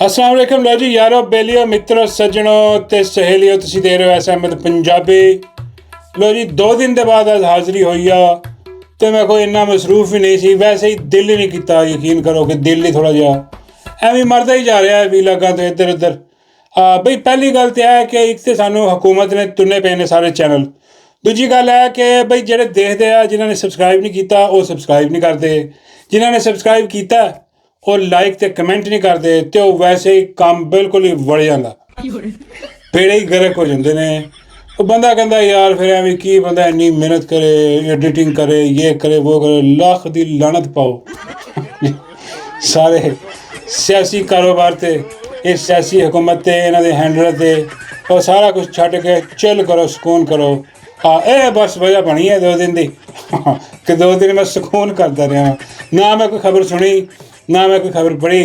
अस्सलाम वालेकुम लो जी यारो बेलियो मित्रों सज्जनों ते सहेलियों तुसी दे रहे हो ऐसा अहमद पंजाबी। लो जी 2 दिन के बाद अज हाज़री हुई आ तो मैं कोई इन्ना मसरूफ भी नहीं सी, वैसे ही दिल ही नहीं किया, यकीन करो कि दिल ही थोड़ा जिहा एवं मरदा ही जा रहा है वीलागां तो इधर उधर। बई पहली गल तो है कि एक तो सानू हुकूमत ने तुन्ने पे ने सारे चैनल। दूजी गल है कि बई जेह्ड़े देखते हैं जिन्होंने सबसक्राइब नहीं किया वो सबसक्राइब नहीं करते, जिन्होंने सबसक्राइब किया और लाइक ते कमेंट नहीं करते तो वैसे ही काम बिल्कुल ही वड़ जाता, बेड़े ही गरक हो जाते हैं। तो बंदा कहता यार फिर एवं की बंदा इन्नी मेहनत करे, एडिटिंग करे, ये करे वो करे, लख दी लानत पाओ सारे सियासी कारोबार ते इस सियासी हुकूमत ते इन्हां दे हैंडलर ते और सारा कुछ छड्ड के चिल करो, सुकून करो। हाँ ये बस वजह बनी है 2 दिन की कि 2 दिन मैं सुकून करता रहा, ना मैं कोई खबर सुनी ना मैं कोई खबर पढ़ी,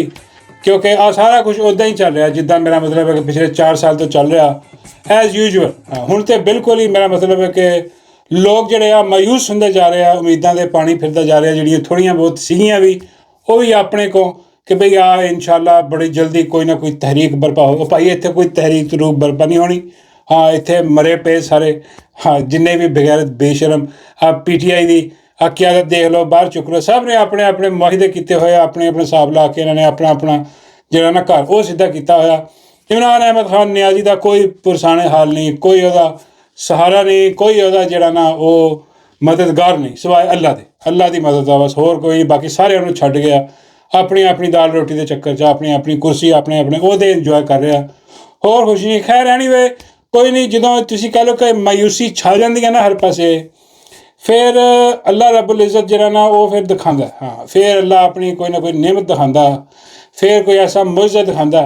क्योंकि आ सारा कुछ उदा ही चल रहा जिदा मेरा मतलब है कि पिछले 4 साल तो चल रहा एज यूजल। हुण तो बिल्कुल ही मेरा मतलब है कि लोग जोड़े आ मायूस होंगे जा रहे हैं, उम्मीदों के पानी फिरता जा रहा, जी थोड़िया बहुत सीगियां भी वो भी अपने को कि बई आ इंशाअल्लाह बड़ी जल्दी कोई ना कोई तहरीक बरपा हो। भाई इत्थे कोई तहरीक रूप बरपा नहीं होनी। हाँ इत्थे मरे पे सारे, हाँ जिन्ने भी बगैरत बेशरम PTI की क्यादत देख लो, बाहर चुक लो, सब ने अपने अपने मुआहिदे किए हुए, अपने अपने हिसाब ला के इन्होंने अपना अपना जो ना घर वो सीधा किया होया। इमरान अहमद खान नियाजी का कोई पुरसाने हाल नहीं, कोई वह सहारा नहीं, कोई वह जरा ना वो मददगार नहीं सिवाय अल्लाह की मदद का, बस होर कोई। बाकी सारे उन्होंने छड्ड गया अपनी अपनी दाल रोटी के चक्कर च, अपनी अपनी कुर्सी अपने अपने ओहदे इंजॉय कर रहा, होर कुछ नहीं। खैर एनीवे कोई नहीं, जो तुसी कह लो कि मायूसी छा जाती है ना हर पासे, फिर अल्लाह रब्बुल इज़्ज़त जरा ना वो फिर दिखांदा। हाँ फिर अल्लाह अपनी कोई ना कोई नेमत दिखांदा, फिर कोई ऐसा मुआवजा दिखांदा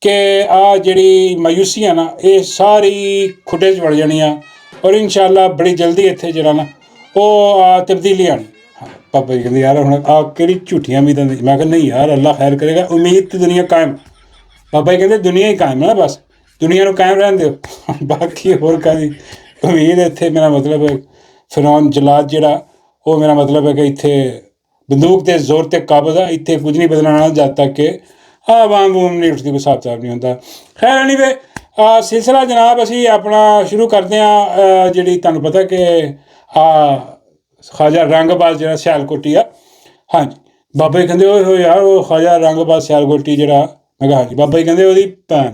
कि आ जी मायूसी है ना ये सारी खुटे च वड़ जानियां और इंशाअल्लाह बड़ी जल्दी इत्थे जरा ना वो तब्दीली आनी। हाँ पापा जी कहते यार हुण आ केह्ड़ी झूठियां उम्मीदां दी, मैं कहा नहीं यार अल्लाह खैर करेगा, उम्मीद तो दुनिया कायम। पापा जी कहते दुनिया ही कायम है ना, बस दुनिया को कायम रहन दो बाकी होर काहदी उम्मीद इत्थे। मेरा मतलब है फिरौन जलाद जड़ा वो मेरा मतलब है कि इत्थे बंदूक के जोर ते काबज़ आ, इत्थे कुछ नहीं बदलना जब तक कि आवाम वूम नहीं उठती, कोई हिसाब किताब नहीं होंदा। खैर एनीवे सिलसिला जनाब असी अपना शुरू करते हैं जी तुहानूं पता कि ख्वाजा रंगबाज जरा सियालकोटी आ। हाँ जी बाबा जी कहते हो यार वो ख्वाजा रंगबाज सियालकोटी जरा, मैं कहा हाँ जी। बाबा जी कहते ਉਹਦੀ भैन,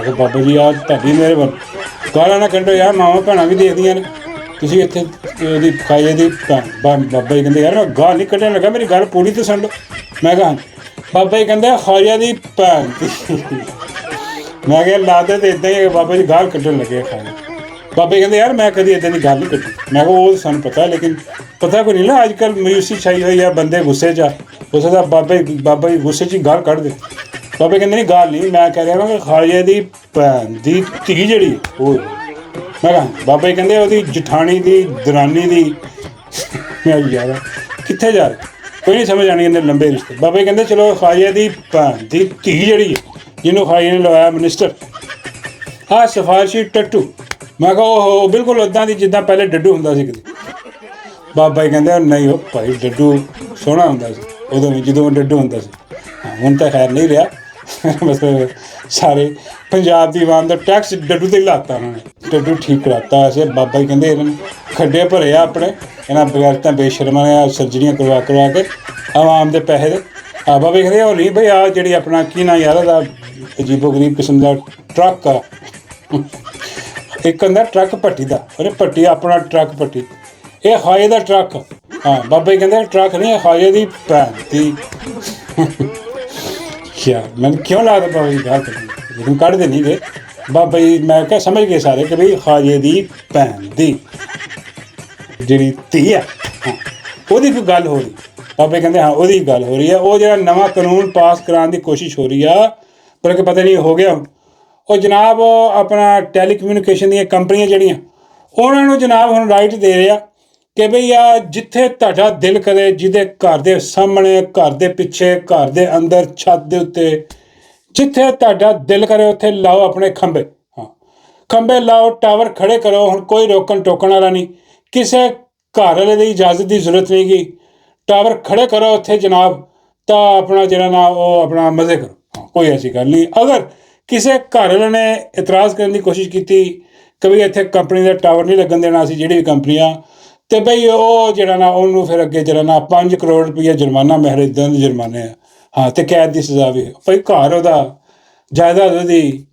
मैं बाबा जी यार ਤੁਹਾਡੀ ਮਿਹਰਬਾਨੀ गालां ना कड्डो यार, मावां भैणां भी देखदियां ने, तुसीं इत्थे ਉਹਦੀ ख्वाजे दी भैन। बाबा जी कहते यार मैं गाल नहीं कड्ढन लगा, मेरी गल पूरी तो सुन लो। मैं कहा बाबा जी कहते ख्वाजा दी भैन मैं क्या लादे तो इदां ही बाबा जी गाल कड्ढन लगे खाने। बाबे कहते यार मैं कभी इदां दी गल नहीं कड्ढी। मैं वो सानूं पता, लेकिन पता कोई नहीं ना अजकल मायूसी छाई हुई है, बंदे गुस्से च हो सकदा बाबा जी गुस्से च ही गाल कड्ढ दे। बाबे कहते नहीं गाल नहीं, मैं कह रहा कि ख्वाजे दी भैन दी धी जिहड़ी ओह। मैं कहा बाबा जी कहते ਉਹਦੀ जठानी दी दरानी दी यार कित्थे जा रहे, कोई नहीं समझ आनी इन्ने लंबे रिश्ते। बाबा जी कहते चलो ख्वाजे दी भैन दी धी जिहड़ी है जिन्होंने ख्वाजे ने लवाया मिनिस्टर सिफारशी टट्टू। मैं कहा ओहो बिल्कुल उदां दी जिद्दां पहले डड्डू हुंदा सी कदे। बाबा जी कहते नहीं वो भाई डड्डू सोहना हुंदा सी उदों भी जदों डड्डू हुंदा सी। हाँ हुण तां खैर नहीं रहा मतलब सारे पंजाब की आवाम का टैक्स डड्डू ते लाता उन्होंने, डड्डू ठीक कराता। वैसे बाबा जी कहते इन्होंने खड्डे भरे आ अपने इन्होंने बगैरतां बेशर्मां ने सर्जरियां करवा के आवाम के पैसे दे। बाबा जी कहते होर नहीं भाई आ जी अपना की ना यार अजीबो गरीब किस्म का ट्रक आ एक होंदा ट्रक भट्टी का, और भट्टी अपना ट्रक भट्टी, ये ख्वाजे का ट्रक। हाँ बाबा जी कहते ट्रक नहीं ख्वाजे की भैन दी क्या मैंने क्यों ला बाबा जी गाल कड्ढी, लेकिन कढ़दे नहीं गए बाबा जी। मैं क्या समझ गए सारे कि भाई ख्वाजे की भैन दी जी धी है हाँ वही कोई गल हो रही। बाबे कहते हाँ वही गल हो रही है, वो जो नवा कानून पास कराने की कोशिश हो रही है, बल्कि पता नहीं हो गया और जनाब अपना टैलीकम्यूनिकेशन दी कंपनियां जड़ियां उन्होंने जनाब हुण राइट दे रहा कि बई आ जिथे तुहाडा दिल करे, जिहदे घर दे सामने, घर दे पिछे, घर दे अंदर, छत दे उत्ते, जिथे तुहाडा दिल करे उत्थे लाओ अपने खंबे। हाँ खंबे लाओ, टावर खड़े करो, हुण कोई रोकन टोकन वाला नहीं, किसी घर वाले की इजाजत की जरूरत नहीं गी, टावर खड़े करो उत्थे जनाब, तो अपना जरा ना वो अपना मजे करो। ਕੋਈ ਐਸੀ ਗੱਲ ਨਹੀਂ। ਅਗਰ ਕਿਸੇ ਘਰ ਵਾਲੇ ਨੇ ਇਤਰਾਜ਼ ਕਰਨ ਦੀ ਕੋਸ਼ਿਸ਼ ਕੀਤੀ ਕਿ ਵੀ ਇੱਥੇ ਕੰਪਨੀ ਦਾ ਟਾਵਰ ਨਹੀਂ ਲੱਗਣ ਦੇਣਾ ਅਸੀਂ, ਜਿਹੜੀ ਵੀ ਕੰਪਨੀ ਆ, ਅਤੇ ਬਈ ਉਹ ਜਿਹੜਾ ਨਾ ਉਹਨੂੰ ਫਿਰ ਅੱਗੇ ਜਿਹੜਾ ਨਾ 5 ਕਰੋੜ ਰੁਪਈਆ ਜੁਰਮਾਨਾ ਮਹਿਰ ਇੱਦਾਂ ਦੇ ਜੁਰਮਾਨੇ ਆ, ਹਾਂ, ਅਤੇ ਕੈਦ ਦੀ ਸਜ਼ਾ ਵੀ। ਭਾਈ ਘਰ ਉਹਦਾ, ਜਾਇਦਾਦ ਉਹਦੀ,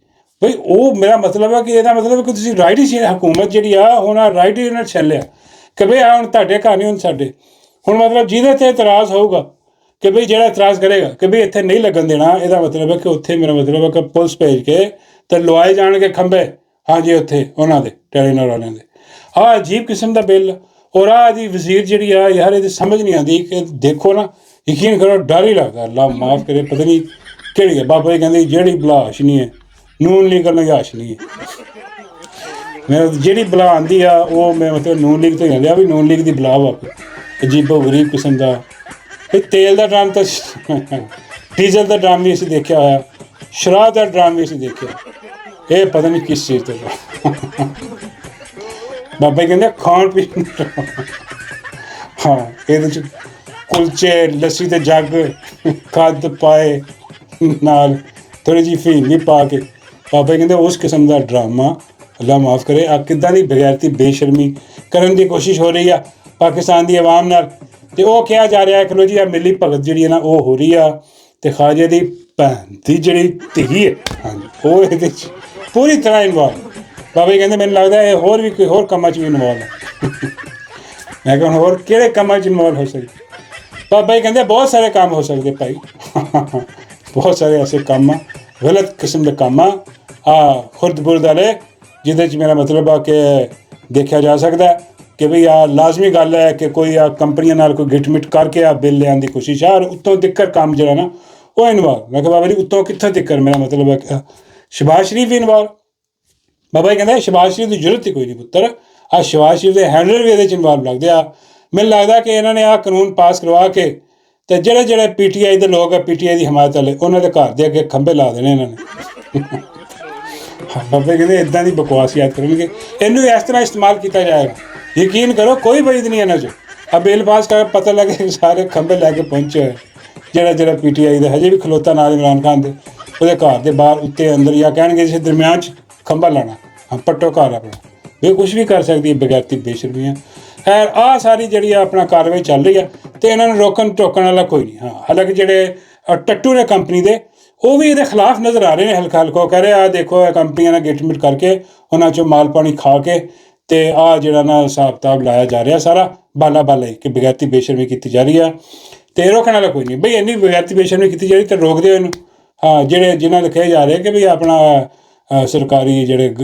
ਬਈ ਉਹ ਮੇਰਾ ਮਤਲਬ ਹੈ ਕਿ ਇਹਦਾ ਮਤਲਬ ਕਿ ਤੁਸੀਂ ਰਾਈਟ ਹੀ, ਹਕੂਮਤ ਜਿਹੜੀ ਆ ਹੁਣ ਆ ਰਾਈਟ ਹੀ ਉਹਨਾਂ ਛੱਡ ਲਿਆ ਕਿ ਬਈ ਆ ਹੁਣ ਤੁਹਾਡੇ ਘਰ ਨਹੀਂ, ਹੁਣ ਸਾਡੇ। ਹੁਣ ਮਤਲਬ ਜਿਹਦੇ 'ਤੇ ਇਤਰਾਜ਼ ਹੋਊਗਾ ਕਿ ਬਈ ਜਿਹੜਾ ਇਤਰਾਜ਼ ਕਰੇਗਾ ਕਿ ਬਈ ਇੱਥੇ ਨਹੀਂ ਲੱਗਣ ਦੇਣਾ, ਇਹਦਾ ਮਤਲਬ ਹੈ ਕਿ ਉੱਥੇ ਮੇਰਾ ਮਤਲਬ ਹੈ ਕਿ ਪੁਲਿਸ ਭੇਜ ਕੇ ਅਤੇ ਲਵਾਏ ਜਾਣਗੇ ਖੰਭੇ, ਹਾਂਜੀ, ਉੱਥੇ ਉਹਨਾਂ ਦੇ ਟੈਲੀਨਾਰ ਵਾਲਿਆਂ ਦੇ। ਆਹ ਅਜੀਬ ਕਿਸਮ ਦਾ ਬਿੱਲ। ਔਰ ਆਹ ਇਹਦੀ ਵਜ਼ੀਰ ਜਿਹੜੀ ਆ ਯਾਰ, ਇਹਦੀ ਸਮਝ ਨਹੀਂ ਆਉਂਦੀ ਕਿ ਦੇਖੋ ਨਾ, ਯਕੀਨ ਕਰੋ ਡਰ ਹੀ ਲੱਗਦਾ। ਅੱਲਾ ਮਾਫ ਕਰੇ, ਪਤਾ ਨਹੀਂ ਕਿਹੜੀ ਹੈ। ਬਾਬਾ ਜੀ ਕਹਿੰਦੇ ਜਿਹੜੀ ਬਲਾ ਹਾਸ਼ਨੀ ਹੈ ਨੂਨ ਲੀਗ ਨਾਲ ਹਾਸ਼ਨੀ ਹੈ। ਮੈਂ ਜਿਹੜੀ ਬਲਾ ਆਉਂਦੀ ਆ ਉਹ ਮੈਂ ਮਤਲਬ ਨੂਨ ਲੀਗ ਤੋਂ ਹੀ ਲਿਆ ਵੀ ਨੂਨ ਲੀਗ ਦੀ ਬਲਾ ਵਾ, ਅਜੀਬੋ ਗਰੀਬ ਕਿਸਮ ਦਾ। ਇਹ ਤੇਲ ਦਾ ਡਰਮ ਤਾਂ ਡੀਜ਼ਲ ਦਾ ਡਰਮ ਵੀ ਅਸੀਂ ਦੇਖਿਆ ਹੋਇਆ, ਸ਼ਰਾਬ ਦਾ ਡਰਮ ਵੀ ਅਸੀਂ ਦੇਖਿਆ, ਇਹ ਪਤਾ ਨਹੀਂ ਕਿਸ ਚੀਜ਼ ਦਾ। ਬਾਬਾ ਜੀ ਕਹਿੰਦੇ ਖਾਣ ਪੀਣ, ਹਾਂ, ਇਹਦੇ 'ਚ ਕੁਲਚੇ, ਲੱਸੀ ਦੇ ਜੱਗ, ਖੱਦ ਪਾਏ ਨਾਲ ਥੋੜ੍ਹੀ ਜਿਹੀ ਫੀਮ ਵੀ ਪਾ ਕੇ। ਬਾਬਾ ਜੀ ਕਹਿੰਦੇ ਉਸ ਕਿਸਮ ਦਾ ਡਰਾਮਾ, ਅੱਲਾ ਮਾਫ ਕਰੇ, ਆ ਕਿੱਦਾਂ ਦੀ ਬਗੈਰਤੀ ਬੇਸ਼ਰਮੀ ਕਰਨ ਦੀ ਕੋਸ਼ਿਸ਼ ਹੋ ਰਹੀ ਆ ਪਾਕਿਸਤਾਨ ਦੀ ਆਵਾਮ ਨਾਲ। ਅਤੇ ਉਹ ਕਿਹਾ ਜਾ ਰਿਹਾ ਕਿ ਲੋ ਜੀ ਆ ਮਿਲੀ ਭਗਤ ਜਿਹੜੀ ਹੈ ਨਾ ਉਹ ਹੋ ਰਹੀ ਆ, ਅਤੇ ਖਾਜੇ ਦੀ ਭੈਣ ਦੀ ਜਿਹੜੀ ਧੀ ਹੈ, ਹਾਂਜੀ, ਉਹ ਇਹਦੇ 'ਚ ਪੂਰੀ ਤਰ੍ਹਾਂ ਇਨਵੋਲਵ। ਬਾਬਾ ਜੀ ਕਹਿੰਦੇ ਮੈਨੂੰ ਲੱਗਦਾ ਇਹ ਹੋਰ ਵੀ ਕੋਈ ਹੋਰ ਕੰਮਾਂ 'ਚ ਵੀ ਇਨਵੋਲਵ ਹੈ। ਮੈਂ ਕਿਹਾ ਹੁਣ ਹੋਰ ਕਿਹੜੇ ਕੰਮਾਂ 'ਚ ਇਨਵੋਲਵ ਹੋ ਸਕਦੇ? ਬਾਬਾ ਜੀ ਕਹਿੰਦੇ ਬਹੁਤ ਸਾਰੇ ਕੰਮ ਹੋ ਸਕਦੇ ਭਾਈ, ਬਹੁਤ ਸਾਰੇ ਐਸੇ ਕੰਮ ਆ, ਗਲਤ ਕਿਸਮ ਦੇ ਕੰਮ ਆ ਖੁਰਦ-ਬੁਰਦ ਵਾਲੇ, ਜਿਹਦੇ 'ਚ ਮੇਰਾ ਮਤਲਬ ਆ ਕਿ ਦੇਖਿਆ ਜਾ ਸਕਦਾ ਕਿ ਬਈ ਆ ਲਾਜ਼ਮੀ ਗੱਲ ਹੈ ਕਿ ਕੋਈ ਆ ਕੰਪਨੀਆਂ ਨਾਲ ਕੋਈ ਗਿੱਟ-ਮਿੱਟ ਕਰਕੇ ਆ ਬਿੱਲ ਲਿਆਉਣ ਦੀ ਕੋਸ਼ਿਸ਼ ਆ, ਔਰ ਉੱਤੋਂ ਦਿੱਕਰ ਕੰਮ ਜਿਹੜਾ ਨਾ ਉਹ ਇਨਵੋਲਵ। ਮੈਂ ਕਿਹਾ ਬਾਬਾ ਜੀ ਉੱਤੋਂ ਕਿੱਥੋਂ ਦਿੱਕਰ? ਮੇਰਾ ਮਤਲਬ ਹੈ ਕਿ ਸ਼ਬਾਜ਼ ਸ਼ਰੀਫ ਵੀ ਇਨਵੋਲਵ। ਬਾਬਾ ਜੀ ਕਹਿੰਦੇ ਸ਼ਬਾਜ਼ ਸ਼ਰੀਫ ਦੀ ਜ਼ਰੂਰਤ ਹੀ ਕੋਈ ਨਹੀਂ ਪੁੱਤਰ, ਆ ਸ਼ਬਾਜ਼ ਸ਼ਰੀਫ ਦੇ ਹੈਂਡਲਰ ਵੀ ਇਹਦੇ 'ਚ ਇਨਵੋਲਵ ਲੱਗਦੇ ਆ। ਮੈਨੂੰ ਲੱਗਦਾ ਕਿ ਇਹਨਾਂ ਨੇ ਆਹ ਕਾਨੂੰਨ ਪਾਸ ਕਰਵਾ ਕੇ ਅਤੇ ਜਿਹੜੇ PTI ਦੇ ਲੋਕ ਆ, PTI ਦੀ ਹਮਾਇਤ ਵਾਲੇ, ਉਹਨਾਂ ਦੇ ਘਰ ਦੇ ਅੱਗੇ ਖੰਭੇ ਲਾ ਦੇਣੇ ਇਹਨਾਂ ਨੇ। ਬਾਬਾ ਕਹਿੰਦੇ ਇੱਦਾਂ ਦੀ ਬਕਵਾਸ ਯਾਦ ਕਰਨਗੇ, ਇਹਨੂੰ ਇਸ ਤਰ੍ਹਾਂ ਇਸਤੇਮਾਲ ਕੀਤਾ ਜਾਏਗਾ। ਯਕੀਨ ਕਰੋ ਕੋਈ ਬਈਦ ਨਹੀਂ ਇਹਨਾਂ 'ਚ। ਆ ਬਿੱਲ ਪਾਸ ਕਰ ਪਤਾ ਲੱਗੇ ਸਾਰੇ ਖੰਭੇ ਲੈ ਕੇ ਪਹੁੰਚੇ ਹੋਏ, ਜਿਹੜਾ PTI ਦਾ ਹਜੇ ਵੀ ਖਲੋਤਾ ਨਾਲ ਇਮਰਾਨ ਖਾਨ ਦੇ, ਉਹਦੇ ਘਰ ਦੇ ਬਾਹਰ ਉੱਤੇ ਅੰਦਰ, ਜਾਂ ਕਹਿਣਗੇ ਇਸ ਦਰਮਿਆਨ 'ਚ ਖੰਭਾ ਲਾਉਣਾ, ਹਾਂ, ਪੱਟੋ ਘਰ ਆਪਣਾ। ਇਹ ਕੁਛ ਵੀ ਕਰ ਸਕਦੀ ਹੈ ਬਗੈਰਤੀ ਬੇਸ਼ਰਮੀਆਂ। ਖੈਰ ਆਹ ਸਾਰੀ ਜਿਹੜੀ ਆ ਆਪਣਾ ਕਾਰਵਾਈ ਚੱਲ ਰਹੀ ਆ, ਅਤੇ ਇਹਨਾਂ ਨੂੰ ਰੋਕਣ ਟੋਕਣ ਵਾਲਾ ਕੋਈ ਨਹੀਂ। ਹਾਂ, ਹਾਲਾਂਕਿ ਜਿਹੜੇ ਟੱਟੂ ਨੇ ਕੰਪਨੀ ਦੇ, ਉਹ ਵੀ ਇਹਦੇ ਖਿਲਾਫ ਨਜ਼ਰ ਆ ਰਹੇ ਨੇ ਹਲਕਾ ਹਲਕਾ। ਕਹਿ ਰਹੇ ਆ ਦੇਖੋ ਇਹ ਕੰਪਨੀਆਂ ਨਾਲ ਗਿੱਟ-ਮਿੱਟ ਕਰਕੇ ਉਹਨਾਂ 'ਚੋਂ ਮਾਲ ਪਾਣੀ ਖਾ ਕੇ, ਅਤੇ ਆਹ ਜਿਹੜਾ ਨਾ ਹਿਸਾਬ ਕਿਤਾਬ ਲਾਇਆ ਜਾ ਰਿਹਾ ਸਾਰਾ ਬਾਲਾ ਹੀ ਕਿ ਬਗੈਰਤੀ ਬੇਸ਼ਰਮੀ ਕੀਤੀ ਜਾ ਰਹੀ ਆ, ਅਤੇ ਰੋਕਣ ਵਾਲਾ ਕੋਈ ਨਹੀਂ। ਬਈ ਇੰਨੀ ਬਗੈਰਤੀ ਬੇਸ਼ਰਮੀ ਕੀਤੀ ਜਾ ਰਹੀ ਤਾਂ ਰੋਕ ਦਿਓ ਇਹਨੂੰ। ਹਾਂ, ਜਿਹੜੇ ਜਿਨ੍ਹਾਂ ਲਿਖੇ ਜਾ ਰਹੇ ਕਿ ਵੀ ਆਪਣਾ ਸਰਕਾਰੀ ਜਿਹੜੇ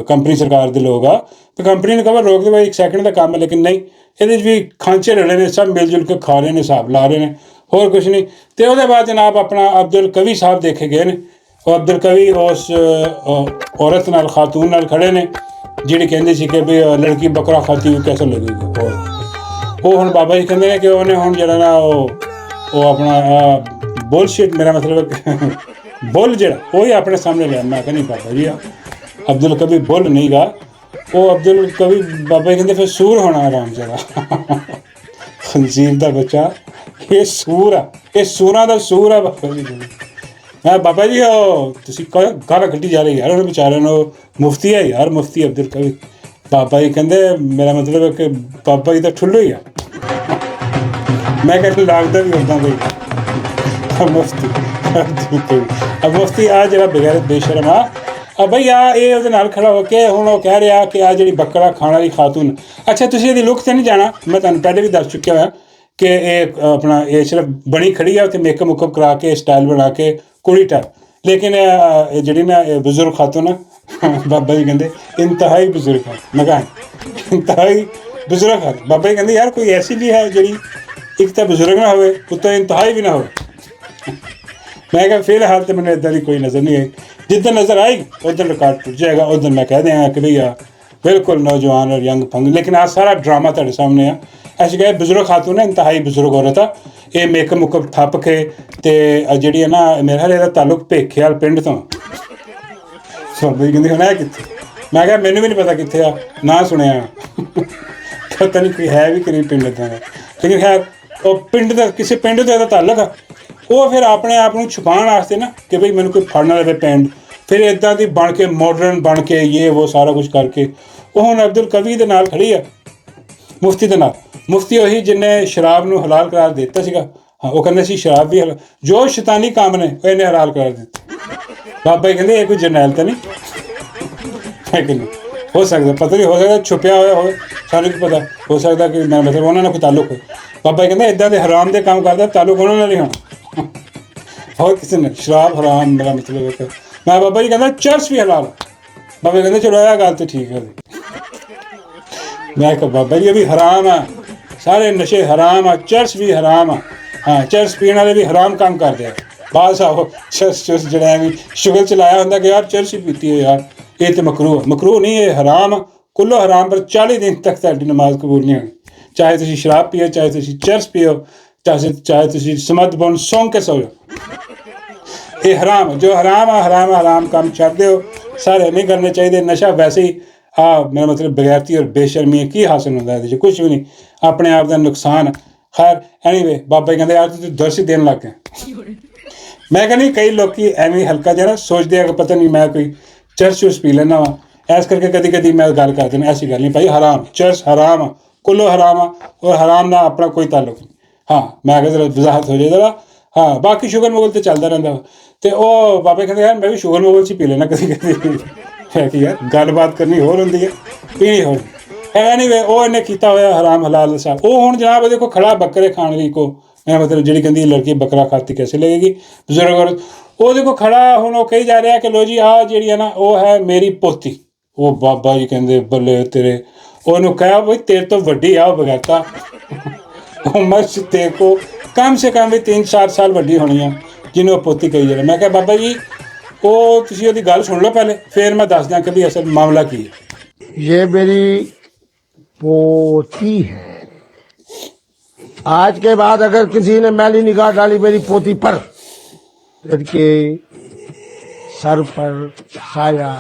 ਕੰਪਨੀ ਸਰਕਾਰ ਦੇ ਲੋਕ ਆ, ਤਾਂ ਕੰਪਨੀ ਨੂੰ ਕਹੋ ਰੋਕ ਦਿਓ, ਬਈ 1 ਸੈਕਿੰਡ ਦਾ ਕੰਮ ਹੈ। ਲੇਕਿਨ ਨਹੀਂ, ਇਹਦੇ 'ਚ ਵੀ ਖਾਂਚੇ ਰਲੇ ਨੇ, ਸਭ ਮਿਲ ਜੁਲ ਕੇ ਖਾ ਰਹੇ ਨੇ, ਹਿਸਾਬ ਲਾ ਰਹੇ ਨੇ, ਹੋਰ ਕੁਛ ਨਹੀਂ। ਅਤੇ ਉਹਦੇ ਬਾਅਦ ਜਨਾਬ ਆਪਣਾ ਅਬਦੁਲ ਕਵੀ ਸਾਹਿਬ ਦੇਖੇ ਗਏ ਨੇ। ਉਹ ਅਬਦੁਲ ਕਵੀ ਉਸ ਔਰਤ ਨਾਲ, ਖਾਤੂਨ ਨਾਲ ਖੜ੍ਹੇ ਨੇ ਜਿਹੜੀ ਕਹਿੰਦੀ ਸੀ ਕਿ ਵੀ ਲੜਕੀ ਬੱਕਰਾ ਖਾਤੀ ਕੈਸੇ ਲੱਗੇਗੀ। ਉਹ ਹੁਣ ਬਾਬਾ ਜੀ ਕਹਿੰਦੇ ਨੇ ਕਿ ਉਹਨੇ ਹੁਣ ਜਿਹੜਾ ਨਾ ਉਹ ਆਪਣਾ ਬੁੱਲਸ਼ਿਟ, ਮੇਰਾ ਮਤਲਬ ਬੁੱਲ ਜਿਹੜਾ ਉਹ ਹੀ ਆਪਣੇ ਸਾਹਮਣੇ ਲਿਆ। ਮੈਂ ਕਿਹਾ ਨਹੀਂ ਬਾਬਾ ਜੀ, ਅਬਦੁਲ ਕਵੀ ਬੁੱਲ ਨਹੀਂ ਗਾ, ਉਹ ਅਬਦੁਲ ਕਵੀ ਬਾਬਾ ਜੀ ਕਹਿੰਦੇ ਫਿਰ ਸੂਰ ਹੋਣਾ ਆਰਾਮ ਜਰਾ, ਖੰਜ਼ੀਰ ਦਾ ਬੱਚਾ, ਇਹ ਸੂਰ ਆ, ਇਹ ਸੂਰਾਂ ਦਾ ਸੂਰ ਆ ਬਾਬਾ ਜੀ। ਮੈਂ ਬਾਬਾ ਜੀ ਉਹ ਤੁਸੀਂ ਗਾਲਾਂ ਕੱਢੀ ਜਾ ਰਹੇ ਯਾਰ, ਉਹਨੇ ਵਿਚਾਰਿਆਂ ਨੂੰ, ਮੁਫਤੀ ਹੈ ਯਾਰ, ਮੁਫਤੀ ਅਬਦੁਲ ਕਵੀ। ਬਾਬਾ ਜੀ ਕਹਿੰਦੇ ਮੇਰਾ ਮਤਲਬ ਹੈ ਕਿ ਬਾਬਾ ਜੀ ਤਾਂ ਠੁੱਲੋ ਹੀ ਆ। ਮੈਂ ਕਹਿੰਦਾ ਲੱਗਦਾ ਵੀ ਉੱਦਾਂ ਦਾ ਹੀ ਮੁਫਤੀ ਮੁਫਤੀ ਆ ਜਿਹੜਾ ਬਗੈਰ ਬੇਸ਼ਰਮ ਆ ਬਈ ਇਹ ਉਹਦੇ ਨਾਲ ਖੜਾ ਹੋ ਕੇ ਹੁਣ ਉਹ ਕਹਿ ਰਿਹਾ ਕਿ ਆ ਜਿਹੜੀ ਬੱਕਰਾ ਖਾਣ ਵਾਲੀ ਖਾਤੂਨ, ਅੱਛਾ ਤੁਸੀਂ ਇਹਦੀ ਲੁੱਕ 'ਤੇ ਨਹੀਂ ਜਾਣਾ, ਮੈਂ ਤੁਹਾਨੂੰ ਪਹਿਲੇ ਵੀ ਦੱਸ ਚੁੱਕਿਆ ਹੋਇਆ ਕਿ ਇਹ ਆਪਣਾ ਇਹ ਸਿਰਫ ਬਣੀ ਖੜੀ ਆ, ਉੱਥੇ ਮੇਕਅਪ ਮੁਕਅਪ ਕਰਾ ਕੇ ਸਟਾਈਲ ਬਣਾ ਕੇ ਕੁੜੀ ਟਾਈਪ। ਲੇਕਿਨ ਇਹ ਜਿਹੜੀ ਨਾ ਇਹ ਬਜ਼ੁਰਗ ਖਾਤੂਨ ਆ, ਬਾਬਾ ਜੀ ਕਹਿੰਦੇ ਇੰਤਹਾਈ ਬਜ਼ੁਰਗ ਹੈ। ਮੈਂ ਕਿਹਾ ਇੰਤਹਾਈ ਬਜ਼ੁਰਗ ਹੈ। ਬਾਬਾ ਜੀ ਕਹਿੰਦੇ ਯਾਰ ਕੋਈ ਐਸੀ ਵੀ ਹੈ ਜਿਹੜੀ ਇੱਕ ਤਾਂ ਬਜ਼ੁਰਗ ਨਾ ਹੋਵੇ, ਉੱਤੋਂ ਇੰਤਹਾਈ ਵੀ ਨਾ ਹੋਵੇ। ਮੈਂ ਕਿਹਾ ਫਿਲਹਾਲ ਤਾਂ ਮੈਨੂੰ ਇੱਦਾਂ ਦੀ ਕੋਈ ਨਜ਼ਰ ਨਹੀਂ ਆਈ। ਜਿੱਦਣ ਨਜ਼ਰ ਆਏਗੀ ਉਦੋਂ ਰਿਕਾਰਡ ਟੁੱਟ ਜਾਏਗਾ, ਉਦੋਂ ਮੈਂ ਕਹਿ ਦਿਆਂਗਾ ਕਿ ਭਈ ਬਿਲਕੁਲ ਨੌਜਵਾਨ ਔਰ ਯੰਗ ਫੰਗ। ਲੇਕਿਨ ਆਹ ਸਾਰਾ ਡਰਾਮਾ ਤੁਹਾਡੇ ਸਾਹਮਣੇ ਆ। ਅਸੀਂ ਕਹੇ ਬਜ਼ੁਰਗ ਖਾਤੂਨ ਹੈ, ਇੰਤਹਾਈ ਬਜ਼ੁਰਗ ਔਰਤ ਆ। ਇਹ ਮੇਕਅਪ ਮੁਕਅਪ ਥੱਪ ਕੇ ਅਤੇ ਜਿਹੜੀ ਹੈ ਨਾ ਮੇਰੇ ਖਿਆਲ ਇਹਦਾ ਤਾਲੁਕ ਭੇਖੇਵਾਲ ਪਿੰਡ ਤੋਂ। ਬਾਬਾ ਜੀ ਕਹਿੰਦੇ ਹੁਣ ਇਹ ਕਿੱਥੇ? ਮੈਂ ਕਿਹਾ ਮੈਨੂੰ ਵੀ ਨਹੀਂ ਪਤਾ ਕਿੱਥੇ ਆ, ਨਾ ਸੁਣਿਆ, ਪਤਾ ਨਹੀਂ ਕੋਈ ਹੈ ਵੀ ਕਿ ਨਹੀਂ ਪਿੰਡ ਇੱਦਾਂ ਦਾ। ਲੇਕਿਨ ਖੈਰ ਉਹ ਪਿੰਡ ਦਾ ਕਿਸੇ ਪਿੰਡ ਤੋਂ ਇਹਦਾ ਤਾਲੁਕ ਆ। ਉਹ ਫਿਰ ਆਪਣੇ ਆਪ ਨੂੰ ਛੁਪਾਉਣ ਵਾਸਤੇ ਨਾ ਕਿ ਬਈ ਮੈਨੂੰ ਕੋਈ ਫੜ ਨਾ ਲਵੇ ਪੈਂਡ, ਫਿਰ ਇੱਦਾਂ ਦੀ ਬਣ ਕੇ ਮਾਡਰਨ ਬਣ ਕੇ ਇਹ ਉਹ ਸਾਰਾ ਕੁਝ ਕਰਕੇ ਉਹ ਹੁਣ ਅਬਦੁਲ ਕਵੀ ਦੇ ਨਾਲ ਖੜੀ ਆ, ਮੁਫਤੀ ਦੇ ਨਾਲ। ਮੁਫਤੀ ਉਹੀ ਜਿਹਨੇ ਸ਼ਰਾਬ ਨੂੰ ਹਲਾਲ ਕਰਾਰ ਦਿੱਤਾ ਸੀਗਾ। ਹਾਂ, ਉਹ ਕਹਿੰਦੇ ਸੀ ਸ਼ਰਾਬ ਵੀ ਜੋ ਸ਼ੈਤਾਨੀ ਕੰਮ ਨੇ ਉਹ ਇਹਨੇ ਹਲਾਲ ਕਰਾਰ ਦਿੱਤੇ। ਬਾਬਾ ਜੀ ਕਹਿੰਦੇ ਇਹ ਕੋਈ ਜਰਨੈਲ ਤਾਂ ਨਹੀਂ ਹੈ ਕਿ ਨਹੀਂ? ਹੋ ਸਕਦਾ, ਪਤਾ ਨਹੀਂ, ਹੋ ਸਕਦਾ ਛੁਪਿਆ ਹੋਇਆ ਹੋਵੇ, ਸਾਨੂੰ ਕੀ ਪਤਾ। ਹੋ ਸਕਦਾ ਕਿ ਮੈਂ ਮਤਲਬ ਉਹਨਾਂ ਨਾਲ ਕੋਈ ਤਾਲੁਕ ਹੋਵੇ। ਬਾਬਾ ਜੀ ਕਹਿੰਦੇ ਇੱਦਾਂ ਦੇ ਹਰਾਮ ਦੇ ਕੰਮ ਕਰਦਾ, ਤਾਲੁਕ ਉਹਨਾਂ ਨਾਲ ਹੀ ਹੋਣਾ, ਹੋਰ ਕਿਸੇ ਨੇ। ਸ਼ਰਾਬ ਹਰਾਮ ਮੇਰਾ ਮਤਲਬ ਹੈ। ਮੈਂ ਬਾਬਾ ਜੀ ਕਹਿੰਦਾ ਚਰਸ ਵੀ ਹਲਾਲ। ਬਾਬਾ ਕਹਿੰਦੇ ਚਲੋ ਇਹ ਗੱਲ ਤਾਂ ਠੀਕ ਹੈ। ਮੈਂ ਕਿਹਾ ਬਾਬਾ ਜੀ ਇਹ ਵੀ ਹਰਾਮ ਆ, ਸਾਰੇ ਨਸ਼ੇ ਹਰਾਮ ਆ, ਚਰਸ ਵੀ ਹਰਾਮ ਆ। ਹਾਂ, ਚਰਸ ਪੀਣ ਵਾਲੇ ਵੀ ਹਰਾਮ ਕੰਮ ਕਰਦੇ ਆ। ਬਾਅਦ ਸਾਹਿਬ ਚਰਸ ਜਿਹੜਾ ਐਵੇਂ ਸ਼ੁਗਰ ਚਲਾਇਆ ਹੁੰਦਾ ਕਿ ਯਾਰ ਚਰਸ ਹੀ ਪੀਤੀ ਹੈ ਯਾਰ, ਇਹ ਤਾਂ ਮਕਰੂਹ ਹੈ। ਮਕਰੂਹ ਨਹੀਂ, ਇਹ ਹਰਾਮ ਕੁੱਲੋ ਹਰਾਮ। ਪਰ 40 ਦਿਨ ਤੱਕ ਤੁਹਾਡੀ ਨਮਾਜ਼ ਕਬੂਲ ਨਹੀਂ ਹੋਣੀ, ਚਾਹੇ ਤੁਸੀਂ ਸ਼ਰਾਬ ਪੀਓ, ਚਾਹੇ ਤੁਸੀਂ ਚਰਸ ਪੀਓ, ਚਾਹੇ ਤੁਸੀਂ ਸਮਦ ਬਣ ਸੌਂ ਕੇ ਸੋ ਜਾਓ। ਇਹ ਹਰਾਮ, ਜੋ ਹਰਾਮ ਆ ਹਰਾਮ ਕੰਮ ਛੱਡ ਦਿਓ, ਸਾਰੇ ਨਹੀਂ ਕਰਨੇ ਚਾਹੀਦੇ। ਨਸ਼ਾ ਵੈਸੇ ਹੀ ਮੇਰਾ ਮਤਲਬ ਬਗੈਰਤੀ ਔਰ ਬੇਸ਼ਰਮੀ ਕੀ ਹਾਸਿਲ ਹੁੰਦਾ ਇਹਦੇ 'ਚ? ਕੁਛ ਵੀ ਨਹੀਂ, ਆਪਣੇ ਆਪ ਦਾ ਨੁਕਸਾਨ। ਖੈਰ ਐਨੀਵੇ, ਬਾਬਾ ਜੀ ਕਹਿੰਦੇ ਯਾਰ ਤੁਸੀਂ ਦਰਸ ਹੀ ਦੇਣ ਲੱਗ ਗਏ। ਮੈਂ ਕਹਿੰਦੀ ਕਈ ਲੋਕੀ ਐਵੇਂ ਹਲਕਾ ਜਿਹਾ ਨਾ ਸੋਚਦੇ ਆ ਕਿ ਪਤਾ ਨਹੀਂ ਮੈਂ ਕੋਈ ਚਰਸ ਚੁਰਸ ਪੀ ਲੈਂਦਾ ਵਾ, ਇਸ ਕਰਕੇ ਕਦੀ ਕਦੀ ਮੈਂ ਗੱਲ ਕਰ ਦਿੰਦਾ। ਐਸੀ ਗੱਲ ਨਹੀਂ ਭਾਈ, ਹਰਾਮ ਚਰਸ ਹਰਾਮ ਆ, ਕੁੱਲੋ ਹਰਾਮ ਆ, ਔਰ ਹਰਾਮ ਨਾਲ ਆਪਣਾ ਕੋਈ ਤਾਲੁਕ ਨਹੀਂ। ਹਾਂ, ਮੈਂ ਕਿਹਾ ਜ਼ਰਾ ਵਜ਼ਾਹਤ ਹੋ ਜਾਏ ਜ਼ਰਾ। ਹਾਂ, ਬਾਕੀ ਸ਼ੂਗਰ ਮੁਗਲ ਤਾਂ ਚੱਲਦਾ ਰਹਿੰਦਾ ਵਾ। ਅਤੇ ਉਹ ਬਾਬਾ ਕਹਿੰਦੇ ਯਾਰ ਮੈਂ ਵੀ ਸ਼ੂਗਰ ਮੁਗਲ 'ਚ ਹੀ ਪੀ ਲੈਣਾ ਕਦੀ ਕਦੀ। ਹੈ ਕਿ ਯਾਰ ਗੱਲਬਾਤ ਕਰਨੀ ਹੋਰ ਹੁੰਦੀ ਹੈ, ਪੀਣੀ ਹੋਰ। ਐਨੀਵੇ, ਉਹ ਇਹਨੇ ਕੀਤਾ ਹੋਇਆ ਹਰਾਮ ਹਲਾਲ ਸਾਹਿਬ। ਉਹ ਹੁਣ ਜਨਾਬ ਉਹਦੇ ਕੋਲ ਖੜਾ ਬੱਕਰੇ ਖਾਣ ਲਈ ਕੋ, ਮੈਂ ਮਤਲਬ ਜਿਹੜੀ ਕਹਿੰਦੀ ਲੜਕੀ ਬੱਕਰਾ ਖਾਤੀ ਕੈਸੇ ਲੱਗੇਗੀ ਬਜ਼ੁਰਗ ਔਰਤ, ਉਹਦੇ ਕੋਲ ਖੜਾ ਹੁਣ ਉਹ ਕਹੀ ਜਾ ਰਿਹਾ ਕਿ ਲੋ ਜੀ ਆਹ ਜਿਹੜੀ ਹੈ ਨਾ ਉਹ ਹੈ ਮੇਰੀ ਪੋਤੀ। ਉਹ ਬਾਬਾ ਜੀ ਕਹਿੰਦੇ ਬੱਲੇ ਤੇਰੇ, ਉਹਨੂੰ ਕਿਹਾ ਬਈ ਤੇਰੇ ਤੋਂ ਵੱਡੀ ਆ ਉਹ ਬਗੈਰਤਾ, ਉਮਰ 'ਚ ਤੇਰੇ ਕੋ ਕਮ ਸੇ ਕਮ ਵੀ 3-4 ਸਾਲ ਵੱਡੀ ਹੋਣੀ ਆ ਜਿਹਨੂੰ ਉਹ ਪੋਤੀ ਕਹੀ ਜਾ ਰਿਹਾ। ਮੈਂ ਕਿਹਾ ਬਾਬਾ ਜੀ ਉਹ ਤੁਸੀਂ ਉਹਦੀ ਗੱਲ ਸੁਣ ਲਓ ਪਹਿਲੇ, ਫਿਰ ਮੈਂ ਦੱਸਦਾ ਕਿ ਵੀ ਅਸਲ ਮਾਮਲਾ ਕੀ ਹੈ। ये मेरी पोती है। आज के बाद अगर किसी ने मैली निगाह डाली मेरी पोती पर, इनके सर पर साया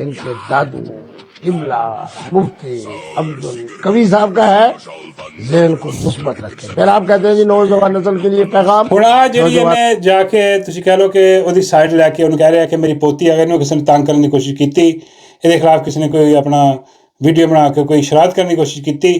इनके दादू किबला मुफ्ती अब्दुल कवी साहब का है, ज़हन को मुस्बत रखें। फिर आप कहते हैं जी नौजवान नस्ल के लिए पैगाम। ਹੁਣ ਆਹ ਜਿਹੜੀ ਇਹਨੇ ਜਾ ਕੇ ਤੁਸੀਂ ਕਹਿ ਲਓ ਕਿ ਉਹਦੀ ਸਾਈਡ ਲੈ ਕੇ ਉਹਨੂੰ ਕਹਿ ਰਿਹਾ ਕਿ ਮੇਰੀ ਪੋਤੀ ਅਗਰ ਇਹਨੂੰ ਕਿਸੇ ਨੇ ਤੰਗ ਕਰਨ ਦੀ ਕੋਸ਼ਿਸ਼ ਕੀਤੀ, ਇਹਦੇ ਖਿਲਾਫ ਕਿਸੇ ਨੇ ਕੋਈ ਆਪਣਾ ਵੀਡੀਓ ਬਣਾ ਕੇ ਕੋਈ ਸ਼ਰਾਰਤ ਕਰਨ ਦੀ ਕੋਸ਼ਿਸ਼ ਕੀਤੀ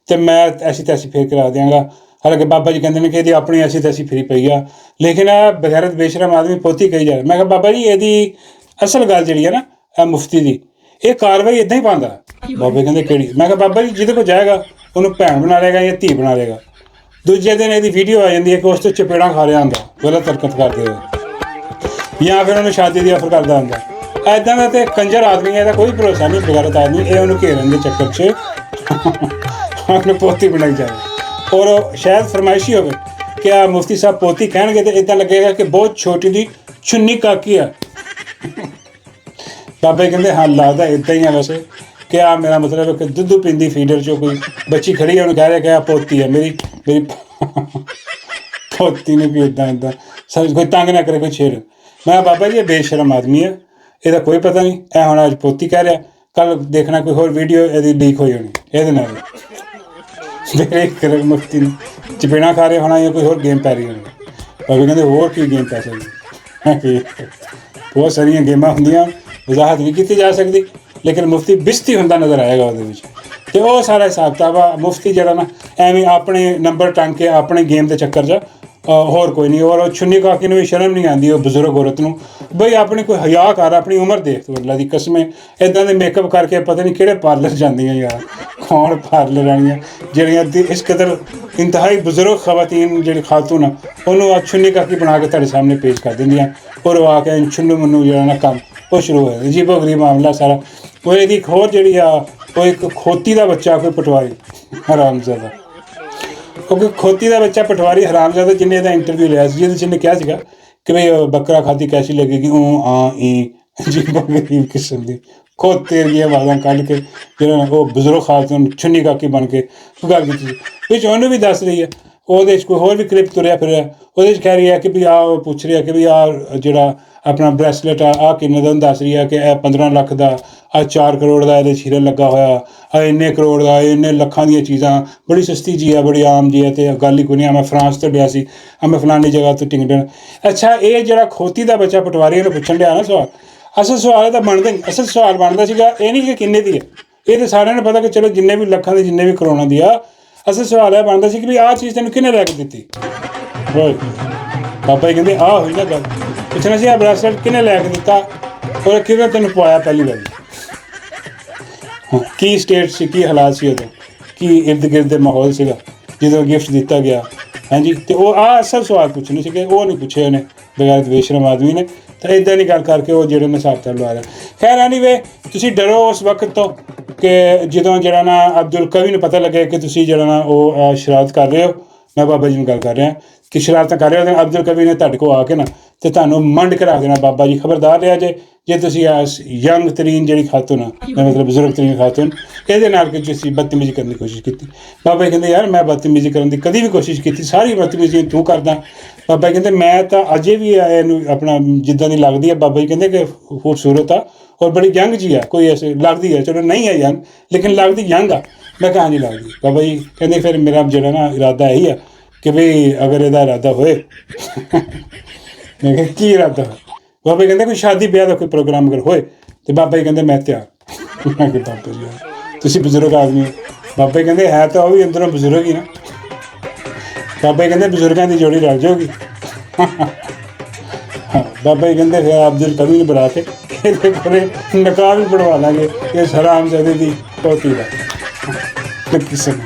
ਤੇ ਮੈਂ ਐਸੀ ਤੈਸੀ ਫੇਰ ਕਰਾ ਦਿਆਂਗਾ। ਹਾਲਾਂਕਿ ਬਾਬਾ ਜੀ ਕਹਿੰਦੇ ਨੇ ਕਿ ਇਹਦੀ ਆਪਣੀ ਐਸੀ ਤੈਸੀ ਫਿਰੀ ਪਈ ਆ, ਲੇਕਿਨ ਇਹ ਬਗੈਰਤ ਬੇਸ਼ਰਮ ਆਦਮੀ ਪੋਤੀ ਕਹੀ ਜਾ ਰਿਹਾ। ਮੈਂ ਕਿਹਾ ਬਾਬਾ ਜੀ ਇਹਦੀ ਅਸਲ ਗੱਲ ਜਿਹੜੀ ਹੈ ਨਾ ਇਹ ਮੁਫਤੀ ਦੀ, ਇਹ ਕਾਰਵਾਈ ਇੱਦਾਂ ਹੀ ਪਾਉਂਦਾ। ਬਾਬੇ ਕਹਿੰਦੇ ਕਿਹੜੀ? ਮੈਂ ਕਿਹਾ ਬਾਬਾ ਜੀ ਜਿਹਦੇ ਕੋਲ ਜਾਏਗਾ ਉਹਨੂੰ ਭੈਣ ਬਣਾ ਲੇਗਾ ਜਾਂ ਧੀ ਬਣਾ ਲੇਗਾ। ਦੂਜੇ ਦਿਨ ਇਹਦੀ ਵੀਡੀਓ ਆ ਜਾਂਦੀ ਹੈ ਕਿ ਉਸ ਤੋਂ ਚਪੇੜਾਂ ਖਾ ਰਿਹਾ ਹੁੰਦਾ ਗਲਤ ਹਰਕਤ ਕਰਦੇ ਹੋਏ, ਜਾਂ ਫਿਰ ਉਹਨੂੰ ਸ਼ਾਦੀ ਦੀ ਆਫਰ ਕਰਦਾ ਹੁੰਦਾ। ਇੱਦਾਂ ਦਾ ਤੇ ਕੰਜਰ ਆਦਮੀ ਹੈ, ਇਹਦਾ ਕੋਈ ਭਰੋਸਾ ਨਹੀਂ। ਬਗੈਰਤ ਆਦਮੀ ਇਹ ਉਹਨੂੰ ਘੇਰਨ ਦੇ ਚੱਕਰ 'ਚ ਉਹਨੂੰ ਪੋਤੀ ਬਣਾਈ ਜਾਵੇ। ਔਰ ਸ਼ਾਇਦ ਫਰਮਾਇਸ਼ੀ ਹੋਵੇ ਕਿ ਆ ਮੁਫਤੀ ਸਾਹਿਬ ਪੋਤੀ ਕਹਿਣਗੇ ਤਾਂ ਇੱਦਾਂ ਲੱਗੇਗਾ ਕਿ ਬਹੁਤ ਛੋਟੀ ਦੀ ਚੁੰਨੀ ਕਾਕੀ ਆ। ਬਾਬਾ ਜੀ ਕਹਿੰਦੇ ਹਾਂ ਲੱਗਦਾ ਇੱਦਾਂ ਹੀ ਆ ਵੈਸੇ, ਕਿ ਆ ਮੇਰਾ ਮਤਲਬ ਹੈ ਕਿ ਦੁੱਧ ਪੀਂਦੀ ਫੀਡਰ 'ਚੋਂ ਕੋਈ ਬੱਚੀ ਖੜੀ ਹੈ, ਉਹਨੂੰ ਕਹਿ ਰਿਹਾ ਕਿ ਆ ਪੋਤੀ ਹੈ ਮੇਰੀ ਪੋਤੀ ਨੂੰ ਵੀ ਇੱਦਾਂ ਕੋਈ ਤੰਗ ਨਾ ਕਰੇ ਕੋਈ ਛੇੜ। ਮੈਂ ਬਾਬਾ ਜੀ ਇਹ ਬੇਸ਼ਰਮ ਆਦਮੀ ਹੈ, ਇਹਦਾ ਕੋਈ ਪਤਾ ਨਹੀਂ। ਇਹ ਹੁਣ ਅੱਜ ਪੋਤੀ ਕਹਿ ਰਿਹਾ, ਕੱਲ ਦੇਖਣਾ ਕੋਈ ਹੋਰ ਵੀਡੀਓ ਇਹਦੀ ਲੀਕ ਹੋਈ ਹੋਣੀ ਇਹਦੇ ਨਾਲ ਮੇਰੇ ਮੁਫਤੀ ਨੂੰ ਚਪੇੜਾਂ ਖਾ ਰਹੇ ਹੋਣਾ ਜਾਂ ਕੋਈ ਹੋਰ ਗੇਮ ਪੈ ਰਹੀ ਹੋਣੀ। ਬਾਬਾ ਕਹਿੰਦੇ ਹੋਰ ਕੀ ਗੇਮ ਪੈ ਸਕਦੀ? ਬਹੁਤ ਸਾਰੀਆਂ ਗੇਮਾਂ ਹੁੰਦੀਆਂ, ਵਜ਼ਾਹਤ ਨਹੀਂ ਕੀਤੀ ਜਾ ਸਕਦੀ, ਲੇਕਿਨ ਮੁਫਤੀ ਬਿਸਤੀ ਹੁੰਦਾ ਨਜ਼ਰ ਆਏਗਾ ਉਹਦੇ ਵਿੱਚ। ਅਤੇ ਉਹ ਸਾਰਾ ਹਿਸਾਬ ਕਿਤਾਬ ਆ। ਮੁਫਤੀ ਜਿਹੜਾ ਨਾ ਐਵੇਂ ਆਪਣੇ ਨੰਬਰ ਟੰਗ ਕੇ ਆਪਣੇ ਗੇਮ ਦੇ ਚੱਕਰ 'ਚ ਹੋਰ ਕੋਈ ਨਹੀਂ। ਔਰ ਉਹ ਛੁੰਨੀ ਕਾਕੀ ਨੂੰ ਵੀ ਸ਼ਰਮ ਨਹੀਂ ਆਉਂਦੀ ਉਹ ਬਜ਼ੁਰਗ ਔਰਤ ਨੂੰ, ਬਈ ਆਪਣੀ ਕੋਈ ਹਯਾ ਕਰ, ਆਪਣੀ ਉਮਰ ਦੇਖ ਤੂੰ ਅੱਲਾ ਦੀ ਕਸਮੇ। ਇੱਦਾਂ ਦੇ ਮੇਕਅਪ ਕਰਕੇ ਪਤਾ ਨਹੀਂ ਕਿਹੜੇ ਪਾਰਲਰ ਜਾਂਦੀਆਂ ਯਾਰ, ਕੌਣ ਪਾਰਲਰ ਵਾਲੀਆਂ ਜਿਹੜੀਆਂ ਇਸ ਕਦਰ ਇੰਤਹਾਈ ਬਜ਼ੁਰਗ ਖਵਾਤੀਨ ਜਿਹੜੀ ਖਾਤੂਨ ਆ ਉਹਨੂੰ ਆ ਛੁੰਨੀ ਕਾਕੀ ਬਣਾ ਕੇ ਤੁਹਾਡੇ ਸਾਹਮਣੇ ਪੇਸ਼ ਕਰ ਦਿੰਦੀਆਂ। ਔਰ ਉਹ ਆ ਕੇ ਛੁੰਨੂ ਮੰਨੂ ਜਿਹੜਾ ਨਾ ਕੰਮ ਉਹ ਸ਼ੁਰੂ ਹੋਇਆ। ਅਜੀਬੋ ਗਰੀਬ ਮਾਮਲਾ ਸਾਰਾ। ਉਹ ਇਹਦੀ ਇੱਕ ਹੋਰ ਜਿਹੜੀ ਆ ਉਹ ਇੱਕ ਖੋਤੀ ਦਾ ਬੱਚਾ ਕੋਈ ਪਟਵਾਰੀ ਹਰਾਮਜ਼ਾਦਾ, ਕਿਉਂਕਿ ਖੋਤੀ ਦਾ ਬੱਚਾ ਪਟਵਾਰੀ ਹਰਾਮਜ਼ਾਦਾ ਜਿਹਨੇ ਇਹਦਾ ਇੰਟਰਵਿਊ ਲਿਆ ਸੀ, ਜਿਹਦੇ 'ਚ ਇਹਨੇ ਕਿਹਾ ਸੀਗਾ ਕਿ ਬਈ ਬੱਕਰਾ ਖਾਤੀ ਕੈਸੀ ਲੱਗੇਗੀ, ਅਜੀਬੋ ਗਰੀਬ ਕਿਸਮ ਦੀ ਖੋਤੇ ਦੀਆਂ ਆਵਾਜ਼ਾਂ ਕੱਢ ਕੇ ਜਿਹੜਾ ਉਹ ਬਜ਼ੁਰਗ ਖਾਤੂਨ ਛੁੰਨੀ ਕਾਕੀ ਬਣ ਕੇ ਗੱਲ ਕੀਤੀ ਸੀ। ਵਿੱਚ ਉਹਨੂੰ ਵੀ ਦੱਸ ਰਹੀ ਹੈ, ਉਹਦੇ 'ਚ ਕੋਈ ਹੋਰ ਵੀ ਕਲਿੱਪ ਤੁਰਿਆ ਫਿਰਿਆ, ਉਹਦੇ 'ਚ ਕਹਿ ਰਹੀ ਹੈ ਕਿ ਵੀ ਆਹ ਪੁੱਛ ਰਿਹਾ ਕਿ ਵੀ ਆਹ ਜਿਹੜਾ ਆਪਣਾ ਬ੍ਰੈਸਲੇਟ ਆ ਆਹ ਕਿੰਨੇ ਦਾ ਦੱਸ ਰਹੀ ਹੈ ਕਿ ਇਹ 15 ਲੱਖ ਦਾ, ਆ 4 ਕਰੋੜ ਦਾ ਇਹਦੇ ਸੀਰੀਅਲ ਲੱਗਾ ਹੋਇਆ, ਆ ਇੰਨੇ ਕਰੋੜ ਦਾ, ਇੰਨੇ ਲੱਖਾਂ ਦੀਆਂ ਚੀਜ਼ਾਂ, ਬੜੀ ਸਸਤੀ ਜੀ ਆ, ਬੜੀ ਆਮ ਜੀ ਹੈ, ਅਤੇ ਗੱਲ ਹੀ ਕੋਈ ਨਹੀਂ, ਮੈਂ ਫਰਾਂਸ ਤੋਂ ਲਿਆ ਸੀ, ਮੈਂ ਫਲਾਨੀ ਜਗ੍ਹਾ ਤੋਂ ਟਿੰਗਡਨ। ਅੱਛਾ, ਇਹ ਜਿਹੜਾ ਖੋਤੀ ਦਾ ਬੱਚਾ ਪਟਵਾਰੀ ਨੂੰ ਪੁੱਛਣ ਡਿਆ ਨਾ ਸਵਾਲ, ਅਸਲ ਸਵਾਲ ਤਾਂ ਬਣਦਾ ਨਹੀਂ, ਅਸਲ ਸਵਾਲ ਬਣਦਾ ਸੀਗਾ ਇਹ ਨਹੀਂ ਕਿ ਕਿੰਨੇ ਦੀ ਹੈ, ਇਹ ਤਾਂ ਸਾਰਿਆਂ ਨੂੰ ਪਤਾ ਕਿ ਚਲੋ ਜਿੰਨੇ ਵੀ ਲੱਖਾਂ ਦੀ, ਜਿੰਨੇ ਵੀ ਕਰੋੜਾਂ ਦੀ ਆ, ਅਸਲ ਸਵਾਲ ਇਹ ਬਣਦਾ ਸੀ ਕਿ ਵੀ ਆਹ ਚੀਜ਼ ਤੈਨੂੰ ਕਿਹਨੇ ਲੈ ਕੇ ਦਿੱਤੀ। ਪਾਪਾ ਜੀ ਕਹਿੰਦੇ ਆਹ ਹੋਈ ਨਾ ਗੱਲ, ਪੁੱਛਣਾ ਸੀ ਆਹ ਬ੍ਰੈਸਲੇਟ ਕਿਹਨੇ ਲੈ ਕੇ ਦਿੱਤਾ, ਔਰ ਕਿਹਨੇ ਤੈਨੂੰ ਪਵਾਇਆ ਪਹਿਲੀ ਵਾਰੀ। ਹਾਂ, ਕੀ ਸਟੇਟ ਸੀ, ਕੀ ਹਾਲਾਤ ਸੀ ਉਦੋਂ, ਕੀ ਇਰਦ ਗਿਰਦ ਦੇ ਮਾਹੌਲ ਸੀਗਾ ਜਦੋਂ ਗਿਫਟ ਦਿੱਤਾ ਗਿਆ। ਹਾਂਜੀ, ਅਤੇ ਉਹ ਆਹ ਅਸਲ ਸਵਾਲ ਪੁੱਛਣੇ ਸੀਗੇ, ਉਹ ਨਹੀਂ ਪੁੱਛੇ ਉਹਨੇ ਬਗੈਰ ਬੇਸ਼ਰਮ ਆਦਮੀ ਨੇ। ਤਾਂ ਇੱਦਾਂ ਦੀ ਗੱਲ ਕਰਕੇ ਉਹ ਜਿਹੜੇ ਨੇ ਹਿਸਾਬ ਤਾਂ ਲਵਾ ਰਿਹਾ। ਖੈਰ ਐਨੀਵੇ, ਤੁਸੀਂ ਡਰੋ ਉਸ ਵਕਤ ਤੋਂ ਕਿ ਜਦੋਂ ਜਿਹੜਾ ਨਾ ਅਬਦੁਲ ਕਵੀ ਨੂੰ ਪਤਾ ਲੱਗੇ ਕਿ ਤੁਸੀਂ ਜਿਹੜਾ ਨਾ ਉਹ ਸ਼ਰਾਰਤ ਕਰ ਰਹੇ ਹੋ। ਮੈਂ ਬਾਬਾ ਜੀ ਨੂੰ ਗੱਲ ਕਰ ਰਿਹਾ ਕਿ ਸ਼ਰਾਰਤਾਂ ਕਰ ਰਹੇ ਹੋ, ਅਬਦੁਲ ਕਵੀ ਨੇ ਤੁਹਾਡੇ ਕੋਲ ਆ ਕੇ ਨਾ ਅਤੇ ਤੁਹਾਨੂੰ ਮੰਡ ਕਰਾ ਦੇਣਾ। ਬਾਬਾ ਜੀ ਖਬਰਦਾਰ ਰਿਹਾ ਜੇ ਤੁਸੀਂ ਇਸ ਯੰਗ ਤਰੀਨ ਜਿਹੜੀ ਖਾਤੂਨ ਆ, ਮਤਲਬ ਬਜ਼ੁਰਗ ਤਰੀਨ ਖਾਤੂਨ, ਇਹਦੇ ਨਾਲ ਕਿ ਤੁਸੀਂ ਬਦਤਮੀਜ਼ੀ ਕਰਨ ਦੀ ਕੋਸ਼ਿਸ਼ ਕੀਤੀ। ਬਾਬਾ ਜੀ ਕਹਿੰਦੇ ਯਾਰ ਮੈਂ ਬਦਤਮੀਜ਼ੀ ਕਰਨ ਦੀ ਕਦੀ ਵੀ ਕੋਸ਼ਿਸ਼ ਕੀਤੀ, ਸਾਰੀ ਬਦਤਮੀਜ਼ੀ ਤੂੰ ਕਰਦਾ। ਬਾਬਾ ਜੀ ਕਹਿੰਦੇ ਮੈਂ ਤਾਂ ਅਜੇ ਵੀ ਇਹਨੂੰ ਆਪਣਾ ਜਿੱਦਾਂ ਦੀ ਲੱਗਦੀ ਹੈ, ਬਾਬਾ ਜੀ ਕਹਿੰਦੇ ਕਿ ਖੂਬਸੂਰਤ ਆ ਔਰ ਬੜੀ ਯੰਗ ਜੀ ਆ, ਕੋਈ ਐਸੇ ਲੱਗਦੀ ਹੈ, ਚਲੋ ਨਹੀਂ ਹੈ ਯੰਗ ਲੇਕਿਨ ਲੱਗਦੀ ਯੰਗ ਆ। ਮੈਂ ਕਿਹਾ ਹਾਂਜੀ ਲੱਗਦੀ। ਬਾਬਾ ਜੀ ਕਹਿੰਦੇ ਫਿਰ ਮੇਰਾ ਜਿਹੜਾ ਨਾ ਇਰਾਦਾ ਇਹੀ ਆ ਕਿ ਵੀ ਅਗਰ ਇਹਦਾ ਇਰਾਦਾ ਹੋਏ ਮੈਂ ਕਿਹਾ ਕੀ ਇਰਾਦਾ ਹੋਏ। ਬਾਬਾ ਜੀ ਕਹਿੰਦੇ ਕੋਈ ਸ਼ਾਦੀ ਵਿਆਹ ਦਾ ਕੋਈ ਪ੍ਰੋਗਰਾਮ ਅਗਰ ਹੋਏ ਅਤੇ ਬਾਬਾ ਜੀ ਕਹਿੰਦੇ ਮੈਂ ਤਿਆਰ। ਮੈਂ ਕਿਹਾ ਬਾਬਾ ਜੀ ਤੁਸੀਂ ਬਜ਼ੁਰਗ ਆਦਮੀ ਹੋ। ਬਾਬਾ ਜੀ ਕਹਿੰਦੇ ਹੈ ਤਾਂ ਉਹ ਵੀ ਅੰਦਰੋਂ ਬਜ਼ੁਰਗ ਹੀ ਨਾ। ਬਾਬਾ ਜੀ ਕਹਿੰਦੇ ਬਜ਼ੁਰਗਾਂ ਦੀ ਜੋੜੀ ਰਲ ਜਾਊਗੀ। ਬਾਬਾ ਜੀ ਕਹਿੰਦੇ ਫਿਰ ਅਬਦੁਲ ਕਵੀ ਨੂੰ ਬੁਲਾ ਕੇ ਇਹਦੇ ਕੋਲੇ ਨਿਕਾਹ ਵੀ ਪੜਵਾ ਲਾਂਗੇ ਇਸ ਹਰਾਮਜ਼ਾਦੇ ਦੀ ਪੋਤੀ ਦਾ। ਕਿਸੇ ਨੂੰ